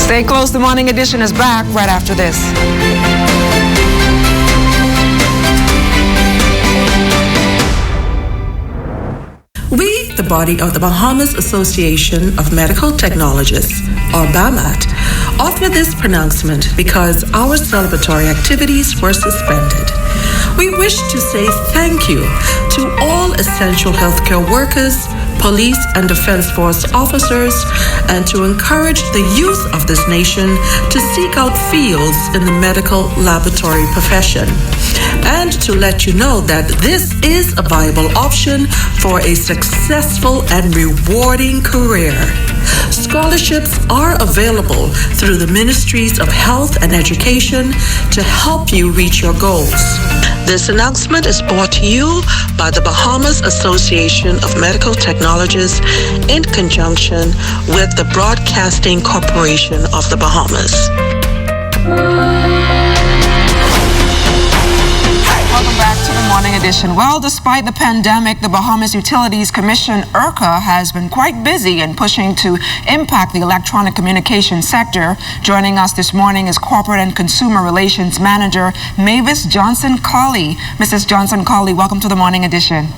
Stay close. The Morning Edition is back right after this. We, the body of the Bahamas Association of Medical Technologists, or BAMAT, offer this pronouncement because our celebratory activities were suspended. We wish to say thank you to all essential healthcare workers, police and defense force officers, and to encourage the youth of this nation to seek out fields in the medical laboratory profession, and to let you know that this is a viable option for a successful and rewarding career. Scholarships are available through the Ministries of Health and Education to help you reach your goals. This announcement is brought to you by the Bahamas Association of Medical Technologists in conjunction with the Broadcasting Corporation of the Bahamas. Welcome back to the Morning Edition. Well, despite the pandemic, the Bahamas Utilities Commission, URCA, has been quite busy in pushing to impact the electronic communication sector. Joining us this morning is Corporate and Consumer Relations Manager Mavis Johnson-Colley. Mrs. Johnson-Colley, welcome to the Morning Edition.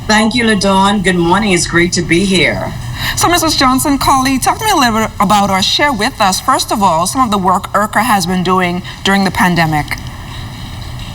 Thank you, LaDawn. Good morning. It's great to be here. So, Mrs. Johnson-Colley, talk to me a little bit about, or share with us, first of all, some of the work URCA has been doing during the pandemic.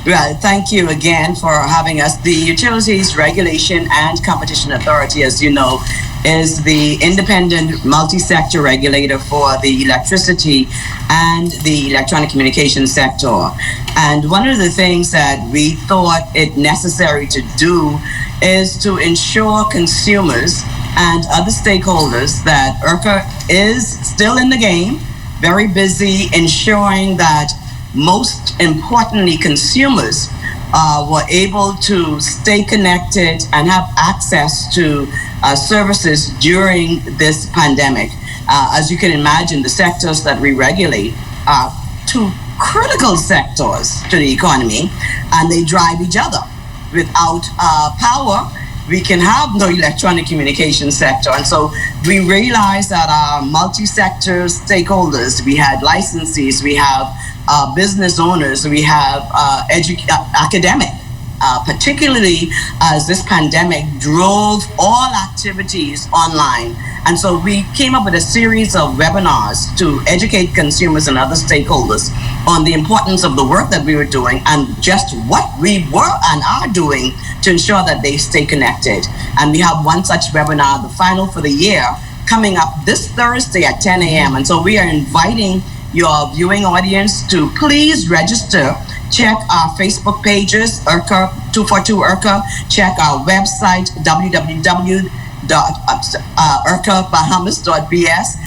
Well, thank you again for having us. The Utilities Regulation and Competition Authority, as you know, is the independent multi-sector regulator for the electricity and the electronic communication sector. And one of the things that we thought it necessary to do is to ensure consumers and other stakeholders that URCA is still in the game, very busy ensuring that most importantly, consumers were able to stay connected and have access to services during this pandemic. As you can imagine, the sectors that we regulate are two critical sectors to the economy, and they drive each other. Without power, we can have no electronic communication sector. And so we realized that our multi-sector stakeholders, we had licensees, we have business owners, we have academic, particularly as this pandemic drove all activities online. And so we came up with a series of webinars to educate consumers and other stakeholders on the importance of the work that we were doing and just what we were and are doing to ensure that they stay connected. And we have one such webinar, the final for the year, coming up this Thursday at 10 a.m. And so we are inviting your viewing audience to please register. Check our Facebook pages, URCA 242 URCA. Check our website, www.urcabahamas.bs.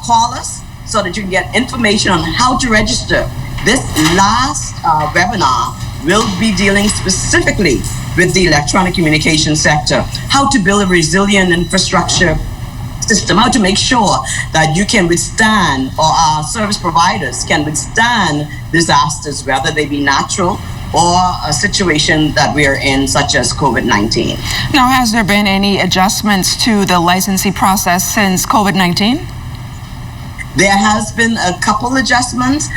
Call us so that you can get information on how to register. This last webinar will be dealing specifically with the electronic communication sector, how to build a resilient infrastructure system, how to make sure that you can withstand, or our service providers can withstand disasters, whether they be natural or a situation that we are in, such as COVID-19. Now, has there been any adjustments to the licensing process since COVID-19? There has been a couple adjustments.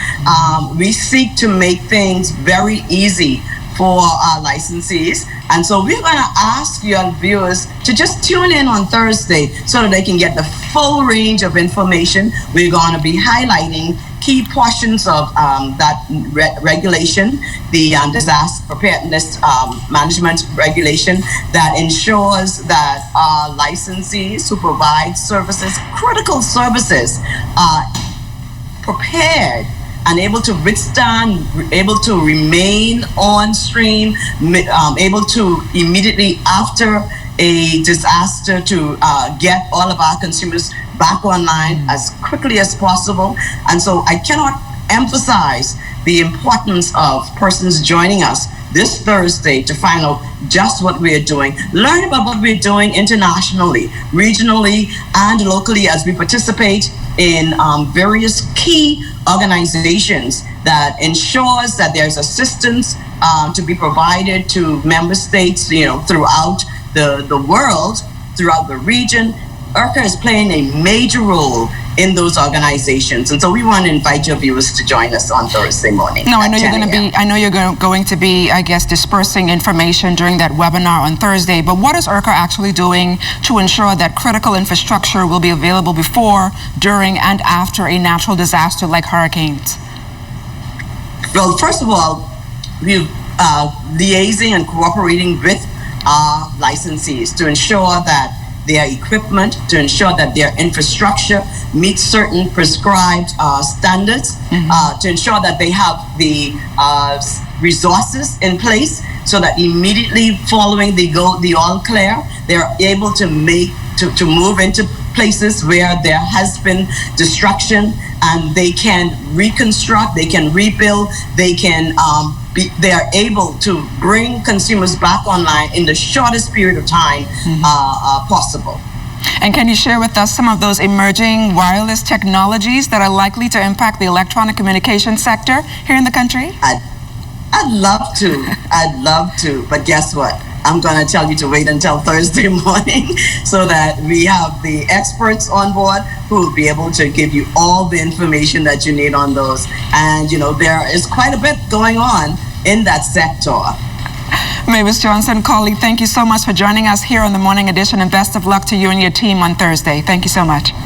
We seek to make things very easy for our licensees. And so we're going to ask your viewers to just tune in on Thursday so that they can get the full range of information. We're going to be highlighting key portions of that regulation, the disaster preparedness management regulation that ensures that our licensees who provide services, critical services, are prepared and able to withstand, able to remain on stream, able to immediately after a disaster to get all of our consumers back online as quickly as possible. And so I cannot emphasize the importance of persons joining us this Thursday to find out just what we're doing, learn about what we're doing internationally, regionally, and locally as we participate in various key organizations that ensures that there's assistance to be provided to member states, throughout the world, throughout the region, URCA is playing a major role in those organizations, and so we want to invite your viewers to join us on Thursday morning. Now, I know you're going to be, I guess, dispersing information during that webinar on Thursday, but what is URCA actually doing to ensure that critical infrastructure will be available before, during, and after a natural disaster like hurricanes? Well, first of all, we're liaising and cooperating with our licensees to ensure that their equipment, to ensure that their infrastructure meets certain prescribed standards, to ensure that they have the resources in place so that immediately following the all clear, they're able to move into places where there has been destruction, and they can reconstruct, they can rebuild, they are able to bring consumers back online in the shortest period of time possible. And can you share with us some of those emerging wireless technologies that are likely to impact the electronic communication sector here in the country? I'd love to, but guess what? I'm going to tell you to wait until Thursday morning so that we have the experts on board who will be able to give you all the information that you need on those. And, you know, there is quite a bit going on in that sector. Mavis Johnson, colleague, thank you so much for joining us here on the Morning Edition, and best of luck to you and your team on Thursday. Thank you so much.